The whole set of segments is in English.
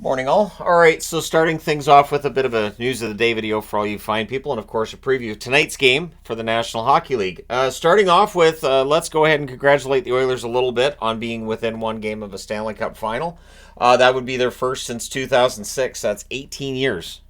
Morning, all. All right, so starting things off with a bit of a news of the day video for all you fine people, and of course a preview of tonight's game for the National Hockey League. Starting off with, let's go ahead and congratulate the Oilers a little bit on being within one game of a Stanley Cup final. That would be their first since 2006. That's 18 years.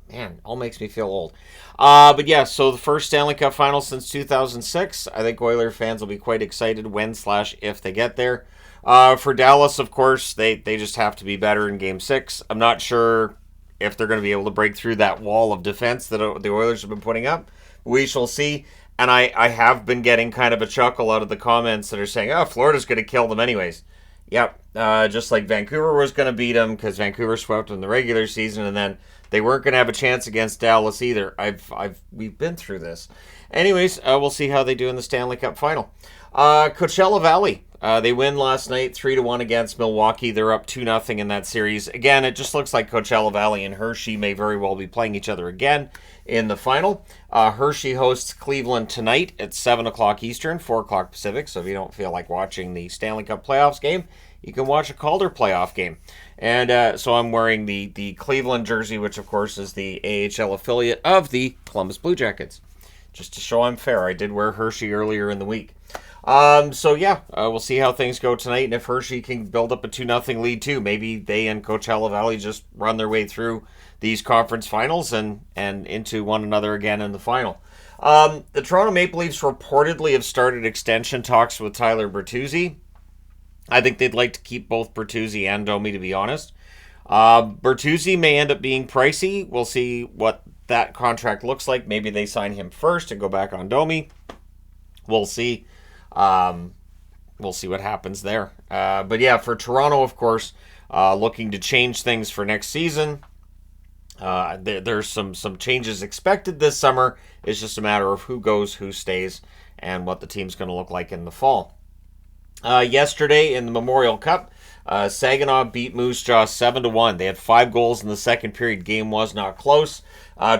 Man, all makes me feel old. But yeah, so the first Stanley Cup final since 2006. I think Oiler fans will be quite excited when/if they get there. For Dallas, of course, they just have to be better in Game 6. I'm not sure if they're going to be able to break through that wall of defense that the Oilers have been putting up. We shall see. And I have been getting kind of a chuckle out of the comments that are saying, oh, Florida's going to kill them anyways. Yep, just like Vancouver was going to beat them because Vancouver swept in the regular season, and then they weren't going to have a chance against Dallas either. We've been through this. Anyways, we'll see how they do in the Stanley Cup final. Coachella Valley. They win last night 3-1 against Milwaukee. They're up 2-0 in that series. Again, it just looks like Coachella Valley and Hershey may very well be playing each other again in the final. Hershey hosts Cleveland tonight at 7 o'clock Eastern, 4 o'clock Pacific. So if you don't feel like watching the Stanley Cup playoffs game, you can watch a Calder playoff game. And so I'm wearing the Cleveland jersey, which of course is the AHL affiliate of the Columbus Blue Jackets. Just to show I'm fair, I did wear Hershey earlier in the week. We'll see how things go tonight, and if Hershey can build up a 2-0 lead too, maybe they and Coachella Valley just run their way through these conference finals and into one another again in the final. The Toronto Maple Leafs reportedly have started extension talks with Tyler Bertuzzi. I think they'd like to keep both Bertuzzi and Domi, to be honest. Bertuzzi may end up being pricey. We'll see what that contract looks like. Maybe they sign him first and go back on Domi. We'll see. We'll see what happens there. But yeah, for Toronto, of course, looking to change things for next season. There's some changes expected this summer. It's just a matter of who goes, who stays, and what the team's going to look like in the fall. Yesterday in the Memorial Cup, Saginaw beat Moose Jaw 7-1. They had 5 goals in the second period. Game was not close.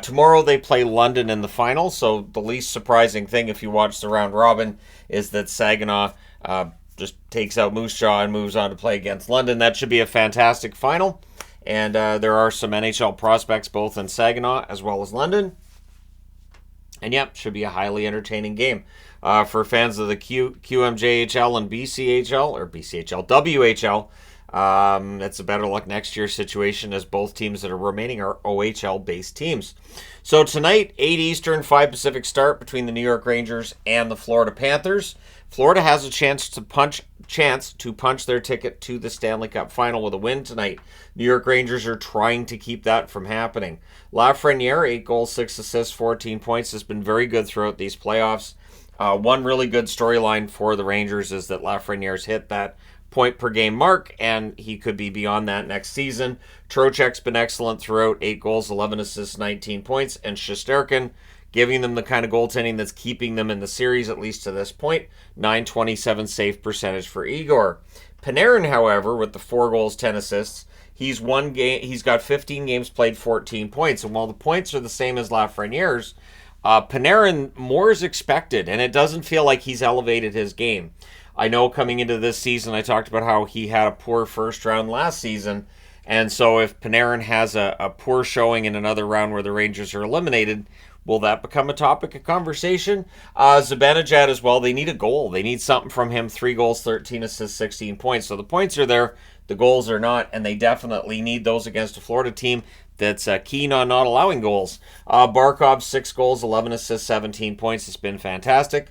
Tomorrow they play London in the final, so the least surprising thing if you watch the round robin is that Saginaw just takes out Moose Jaw and moves on to play against London. That should be a fantastic final, and there are some NHL prospects both in Saginaw as well as London. And yep, should be a highly entertaining game. For fans of the QMJHL and BCHL, or BCHL, WHL, it's a better luck next year situation as both teams that are remaining are OHL-based teams. So tonight, 8 Eastern, 5 Pacific start between the New York Rangers and the Florida Panthers. Florida has a chance to punch their ticket to the Stanley Cup final with a win tonight. New York Rangers are trying to keep that from happening. Lafreniere, 8 goals, 6 assists, 14 points, has been very good throughout these playoffs. One really good storyline for the Rangers is that Lafreniere's hit that point-per-game mark, and he could be beyond that next season. Trocheck's been excellent throughout, 8 goals, 11 assists, 19 points, and Shesterkin giving them the kind of goaltending that's keeping them in the series, at least to this point. .927 save percentage for Igor. Panarin, however, with the 4 goals, 10 assists, he's got 15 games played, 14 points, and while the points are the same as Lafreniere's, Panarin, more is expected, and it doesn't feel like he's elevated his game. I know coming into this season, I talked about how he had a poor first round last season, and so if Panarin has a poor showing in another round where the Rangers are eliminated, will that become a topic of conversation? Zibanejad as well, they need a goal. They need something from him, 3 goals, 13 assists, 16 points. So the points are there, the goals are not, and they definitely need those against a Florida team that's keen on not allowing goals. Barkov, 6 goals, 11 assists, 17 points. It's been fantastic.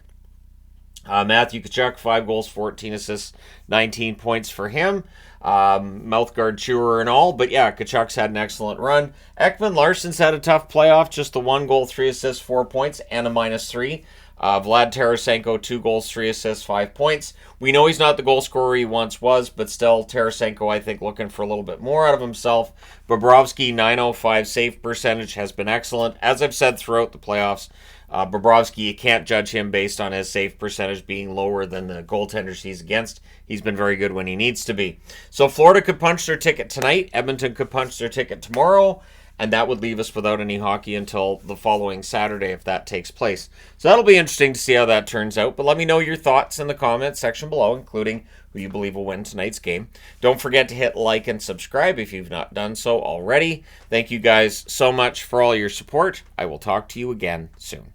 Matthew Tkachuk, 5 goals, 14 assists, 19 points for him. Mouthguard chewer and all, but yeah, Tkachuk's had an excellent run. Ekman Larsson's had a tough playoff, just the 1 goal, 3 assists, 4 points, and a -3. Vlad Tarasenko, 2 goals, 3 assists, 5 points. We know he's not the goal scorer he once was, but still, Tarasenko, I think, looking for a little bit more out of himself. Bobrovsky, .905 save percentage, has been excellent. As I've said throughout the playoffs, Bobrovsky, you can't judge him based on his save percentage being lower than the goaltenders he's against. He's been very good when he needs to be. So Florida could punch their ticket tonight. Edmonton could punch their ticket tomorrow. and that would leave us without any hockey until the following Saturday if that takes place. So that'll be interesting to see how that turns out. But let me know your thoughts in the comments section below, including who you believe will win tonight's game. Don't forget to hit like and subscribe if you've not done so already. Thank you guys so much for all your support. I will talk to you again soon.